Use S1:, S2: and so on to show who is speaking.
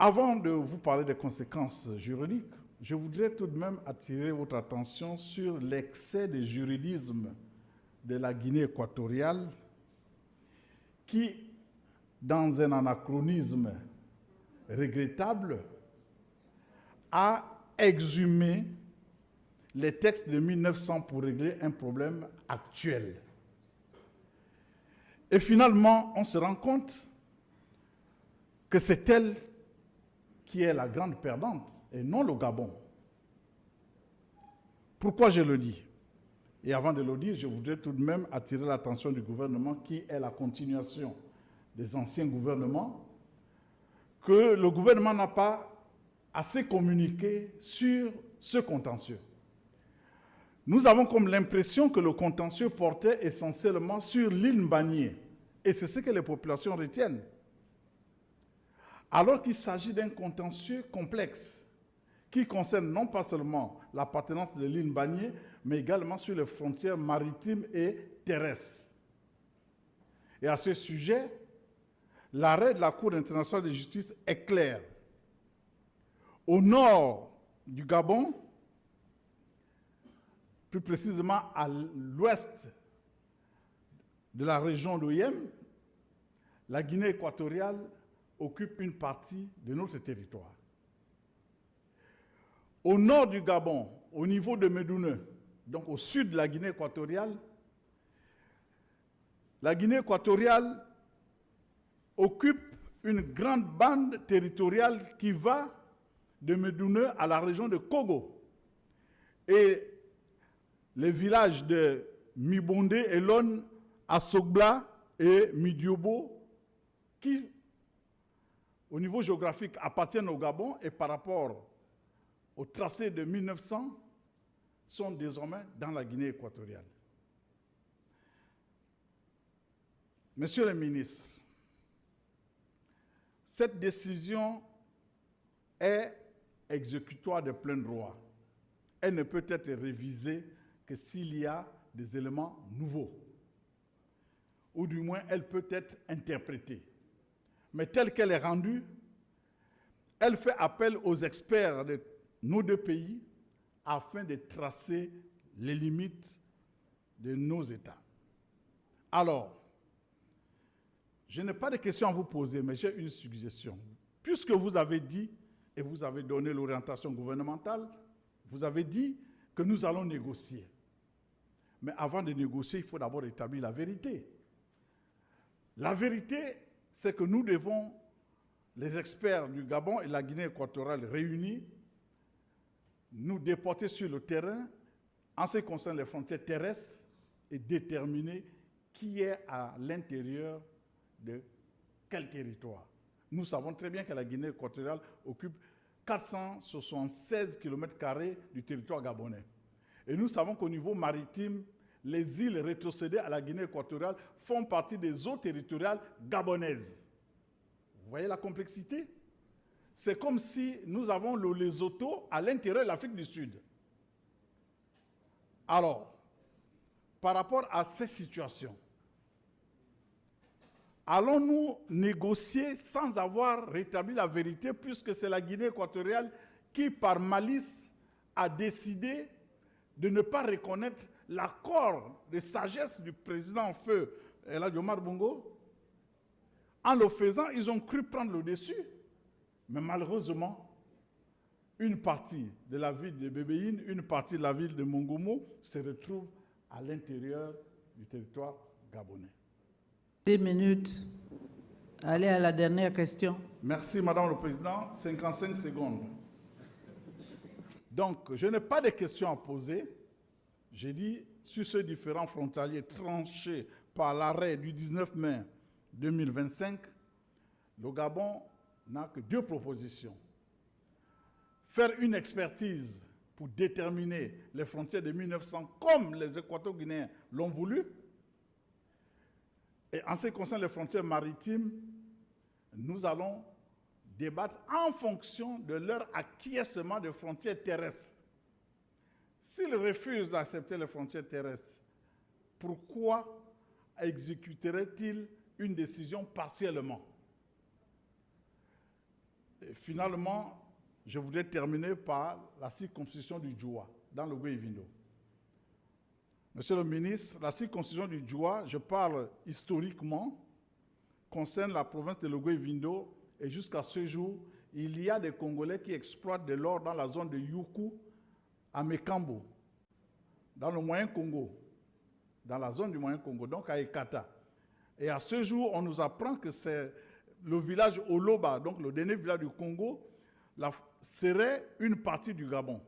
S1: Avant de vous parler des conséquences juridiques, je voudrais tout de même attirer votre attention sur l'excès de juridisme de la Guinée équatoriale qui, dans un anachronisme regrettable, a exhumé les textes de 1900 pour régler un problème actuel. Et finalement, on se rend compte que c'est elle qui est la grande perdante et non le Gabon. Pourquoi je le dis? Et avant de le dire, je voudrais tout de même attirer l'attention du gouvernement qui est la continuation des anciens gouvernements, que le gouvernement n'a pas assez communiqué sur ce contentieux. Nous avons comme l'impression que le contentieux portait essentiellement sur l'île Mbagné, et c'est ce que les populations retiennent. Alors qu'il s'agit d'un contentieux complexe qui concerne non pas seulement l'appartenance de l'île Mbagné, mais également sur les frontières maritimes et terrestres. Et à ce sujet, l'arrêt de la Cour internationale de justice est clair. Au nord du Gabon, plus précisément à l'ouest de la région d'Oyem, la Guinée équatoriale occupe une partie de notre territoire. Au nord du Gabon, au niveau de Médoune, donc au sud de la Guinée équatoriale occupe une grande bande territoriale qui va de Médoune à la région de Kogo. Et les villages de Mibonde, Elon, Asogba et Midiobo, qui, au niveau géographique, appartiennent au Gabon et par rapport au tracé de 1900, sont désormais dans la Guinée équatoriale. Monsieur le ministre, cette décision est exécutoire de plein droit. Elle ne peut être révisée que s'il y a des éléments nouveaux. Ou du moins, elle peut être interprétée. Mais telle qu'elle est rendue, elle fait appel aux experts de nos deux pays afin de tracer les limites de nos États. Alors, je n'ai pas de questions à vous poser, mais j'ai une suggestion. Puisque vous avez dit, et vous avez donné l'orientation gouvernementale, vous avez dit que nous allons négocier. Mais avant de négocier, il faut d'abord établir la vérité. La vérité, c'est que nous devons, les experts du Gabon et de la Guinée équatoriale réunis, nous déporter sur le terrain en ce qui concerne les frontières terrestres et déterminer qui est à l'intérieur de quel territoire. Nous savons très bien que la Guinée équatoriale occupe 476 km² du territoire gabonais. Et nous savons qu'au niveau maritime, les îles rétrocédées à la Guinée équatoriale font partie des eaux territoriales gabonaises. Vous voyez la complexité? C'est comme si nous avons le Lesotho à l'intérieur de l'Afrique du Sud. Alors, par rapport à ces situations, allons-nous négocier sans avoir rétabli la vérité, puisque c'est la Guinée équatoriale qui, par malice, a décidé de ne pas reconnaître l'accord de sagesse du président en feu, El Hadji Omar Bongo? En le faisant, ils ont cru prendre le dessus. Mais malheureusement, une partie de la ville de Bébéine, une partie de la ville de Mongomo se retrouve à l'intérieur du territoire gabonais.
S2: 6 minutes. Allez à la dernière question.
S1: Merci, Madame le Président. 55 secondes. Donc, je n'ai pas de questions à poser. J'ai dit, sur ce différend frontalier tranché par l'arrêt du 19 mai 2025, le Gabon n'a que 2 propositions. Faire une expertise pour déterminer les frontières de 1900 comme les Équato-Guinéens l'ont voulu. Et en ce qui concerne les frontières maritimes, nous allons débattre en fonction de leur acquiescement de frontières terrestres. S'ils refusent d'accepter les frontières terrestres, pourquoi exécuteraient-ils une décision partiellement? Et finalement, je voudrais terminer par la circonscription du Djoua, dans le Goué-Vindo. Monsieur le ministre, la circonscription du Djoua, je parle historiquement, concerne la province de Logoué-Vindo, et jusqu'à ce jour, il y a des Congolais qui exploitent de l'or dans la zone de Yuku, à Mekambo, dans le Moyen Congo, dans la zone du Moyen Congo, donc à Ekata. Et à ce jour, on nous apprend que c'est le village Oloba, donc le dernier village du Congo, serait une partie du Gabon.